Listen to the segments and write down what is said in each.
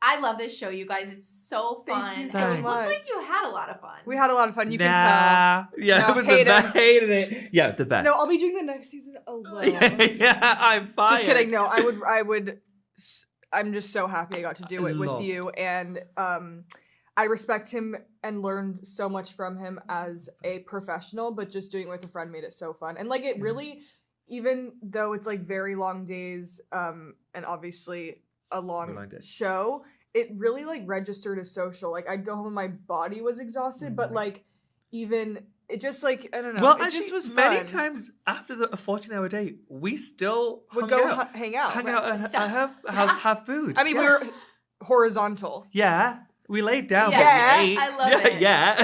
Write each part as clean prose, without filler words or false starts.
I love this show, you guys. It's so fun. Thank you so And it looks much. like you had a lot of fun. We had a lot of fun. You can Yeah, tell. it No, was the best. Hated it. Yeah, the best. No, I'll be doing the next season alone. yeah, I'm fired. Just kidding. No, I would. I'm just so happy I got to do it with you, and I respect him and learned so much from him as a professional. But just doing it with a friend made it so fun, and like it really, even though it's like very long days, and obviously a long show, it really like registered as social. Like I'd go home and my body was exhausted, but like even. It just like, I don't know. Well, it actually, just was fun. many times after a 14-hour day, we still would hang out at her house, have food. I mean, we were horizontal. Yeah, we laid down. Yeah, but we ate. I love it. Yeah.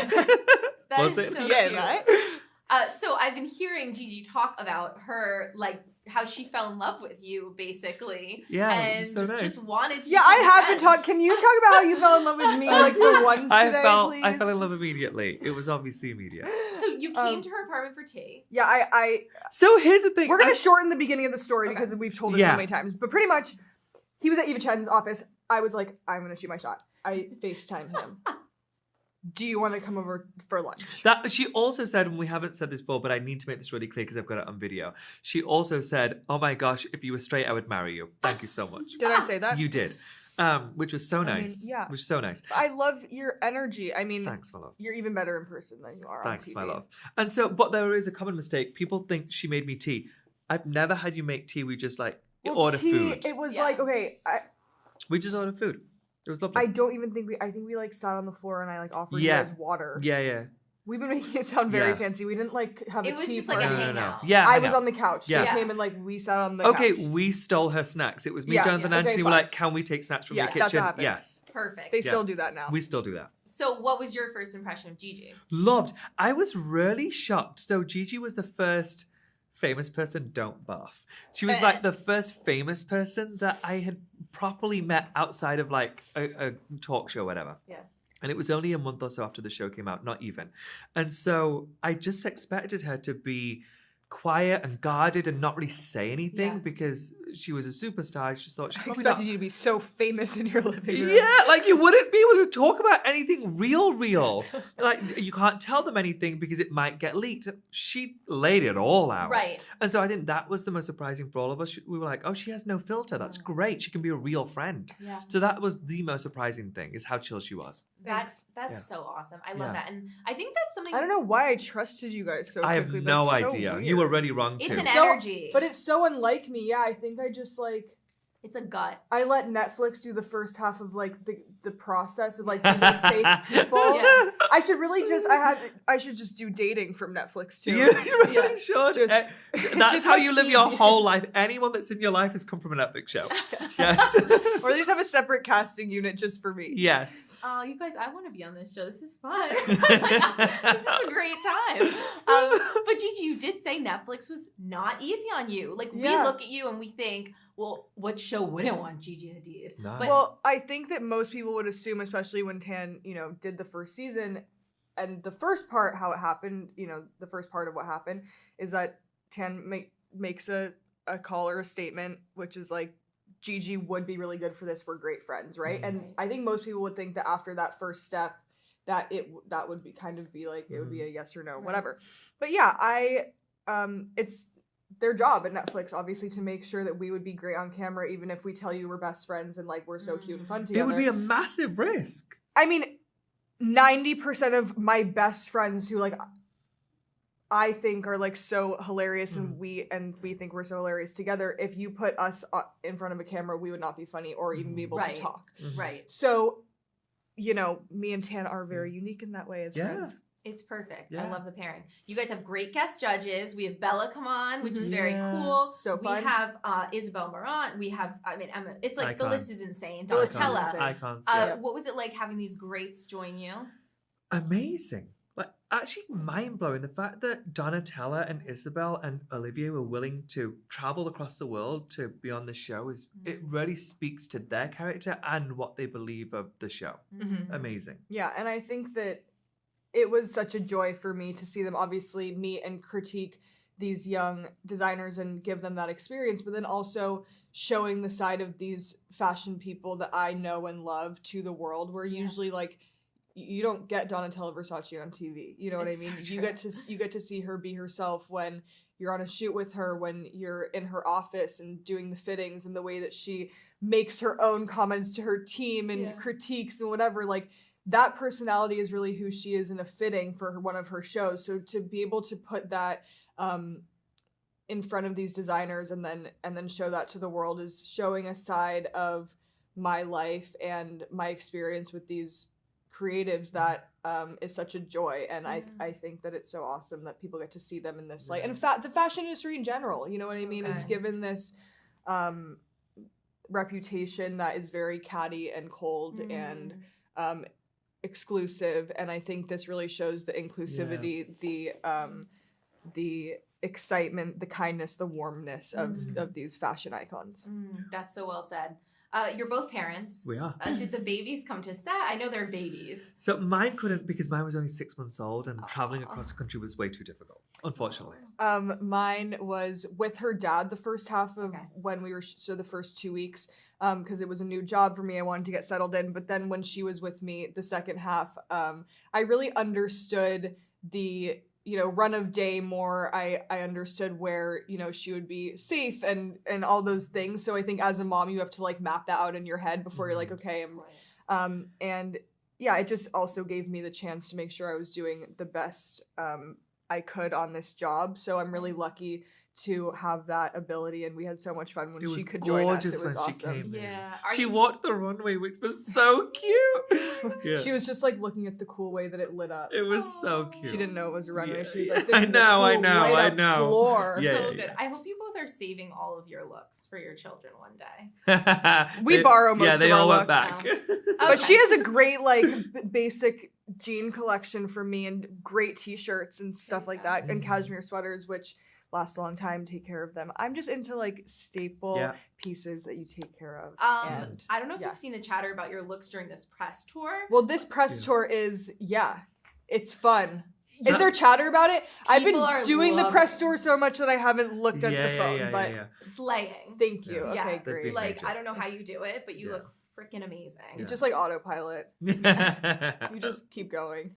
That Was is it? so Yeah, cute. right? So I've been hearing Gigi talk about her, like, how she fell in love with you, basically. Yeah, and which is so nice. just wanted to. Yeah, I have been talking. Can you talk about how you fell in love with me, like for once today, please? I fell in love immediately. It was obviously immediate. So you came to her apartment for tea. Yeah, I. So here's the thing. We're gonna shorten the beginning of the story because we've told it so Yeah. many times. But pretty much, he was at Eva Chen's office. I was like, I'm gonna shoot my shot. I FaceTime him. Do you want to come over for lunch? That she also said, and we haven't said this before, but I need to make this really clear because I've got it on video. She also said, "Oh my gosh, if you were straight, I would marry you." Thank you so much. Did I say that? You did, which was so nice. yeah. Which was so nice. I love your energy. I mean, Thanks, my love. you're even better in person than you are Thanks, on TV. my love. And so, but there is a common mistake. People think she made me tea. I've never had you make tea. We just like order tea, food. It was like, okay, We just ordered food. It was lovely. I don't even think I think we like sat on the floor and I like offered you Yeah. guys water. Yeah. We've been making it sound very Yeah. fancy. We didn't like have It a was tea just for like a her. hangout. Yeah, I hang was out. on the couch. Yeah. They came and like we sat on the Okay, couch. we stole her snacks. It was me, Yeah, Jonathan, yeah. and Okay, Anthony were fine. like, "Can we take snacks from Yeah, your that's kitchen?" what happened. Yes, Perfect. They still do that now. we still do that. So what was your first impression of Gigi? Loved. I was really shocked. So Gigi was the first famous person, don't barf. She was like the first famous person that I had properly met outside of like a talk show, whatever. Yeah. And it was only a month or so after the show came out, not even. And so I just expected her to be quiet and guarded and not really say anything because she was a superstar. I just thought she's I probably expected not... you to be so famous in your living room. Yeah, like you wouldn't be able to talk about anything real. Like you can't tell them anything because it might get leaked. She laid it all out. Right. And so I think that was the most surprising for all of us. We were like, oh, she has no filter. That's great. She can be a real friend. Yeah. So that was the most surprising thing is how chill she was. That's so awesome. I love that. And I think that's something I don't know why I trusted you guys so I have quickly. no That's so idea. weird. You were already wrong too. It's an So- energy. But it's so unlike me. Yeah, I think I just like It's a gut. I let Netflix do the first half of like the process of like these are safe people. Yeah. I should really just I should just do dating from Netflix too. You really Yeah. should. Just- That's just how much you live your easier. whole life. Anyone that's in your life has come from a Netflix show. Yes. Or they just have a separate casting unit just for me. Yes. Oh, you guys, I want to be on this show. This is fun. This is a great time. But Gigi, you did say Netflix was not easy on you. Like, we Yeah. look at you and we think, well, what show wouldn't want Gigi Hadid? No. But Well, I think that most people would assume, especially when Tan, did the first season, and the first part, how it happened, the first part of what happened is that Tan makes a call or a statement, which is like, Gigi would be really good for this. We're great friends, right? And I think most people would think that after that first step, that would be kind of be like it would be a yes or no, whatever. But yeah, it's their job at Netflix, obviously, to make sure that we would be great on camera, even if we tell you we're best friends and like we're so cute and fun together. It would be a massive risk. I mean, 90% of my best friends who like I think are like so hilarious and we think we're so hilarious together. If you put us in front of a camera, we would not be funny or even be able Right. to talk. right. So, me and Tan are very unique in that way as friends. It's perfect. Yeah. I love the pairing. You guys have great guest judges. We have Bella come on, which is very Yeah. cool. So we fun. have Isabel Marant. We have, Emma. It's like the Icons. list is insane. The list is Donatella. insane. Icons. Yeah. What was it like having these greats join you? Amazing. Like actually mind-blowing. The fact that Donatella and Isabel and Olivia were willing to travel across the world to be on the show it really speaks to their character and what they believe of the show. Mm-hmm. Amazing. Yeah, and I think that it was such a joy for me to see them obviously meet and critique these young designers and give them that experience, but then also showing the side of these fashion people that I know and love to the world, where usually like you don't get Donatella Versace on TV. You know what I mean? So You get to see her be herself when you're on a shoot with her, when you're in her office and doing the fittings, and the way that she makes her own comments to her team and critiques and whatever. Like, that personality is really who she is in a fitting for one of her shows. So to be able to put that in front of these designers and then show that to the world is showing a side of my life and my experience with these creatives that is such a joy. And I think that it's so awesome that people get to see them in this light. And the fashion industry in general, you know what I mean, is given this reputation that is very catty and cold and exclusive. And I think this really shows the inclusivity, the excitement, the kindness, the warmness of these fashion icons. That's so well said. You're both parents. We are. Did the babies come to set? I know they're babies. So mine couldn't, because mine was only 6 months old, and traveling across the country was way too difficult, unfortunately. Mine was with her dad the first half of when we were, so the first 2 weeks, because it was a new job for me. I wanted to get settled in. But then when she was with me the second half, I really understood the run of day more. I understood where, she would be safe and all those things. So I think as a mom, you have to like map that out in your head before you're like, okay. And yeah, it just also gave me the chance to make sure I was doing the best I could on this job. So I'm really lucky to have that ability, and we had so much fun when she could join us. It was awesome. She came in. Yeah. She walked the runway, which was so cute. She was just like looking at the cool way that it lit up. It was so cute. She didn't know it was a runway. Yeah, She was like, this I is know, a I cool know, light I up know. floor. Yeah, So yeah, good. I hope you both are saving all of your looks for your children one day. We borrow most of they our all went looks. back. But she has a great like basic jean collection for me, and great t-shirts and stuff like that, and cashmere sweaters, which last a long time. Take care of them. I'm just into like staple pieces that you take care of. And I don't know if you've seen the chatter about your looks during this press tour. Well, this press tour is it's fun. Is there chatter about it? I've been doing the press tour so much that I haven't looked at the phone, but slaying. Thank you. Yeah. Okay, great. Like, I don't know how you do it, but you look freaking amazing. You just like autopilot. You just keep going.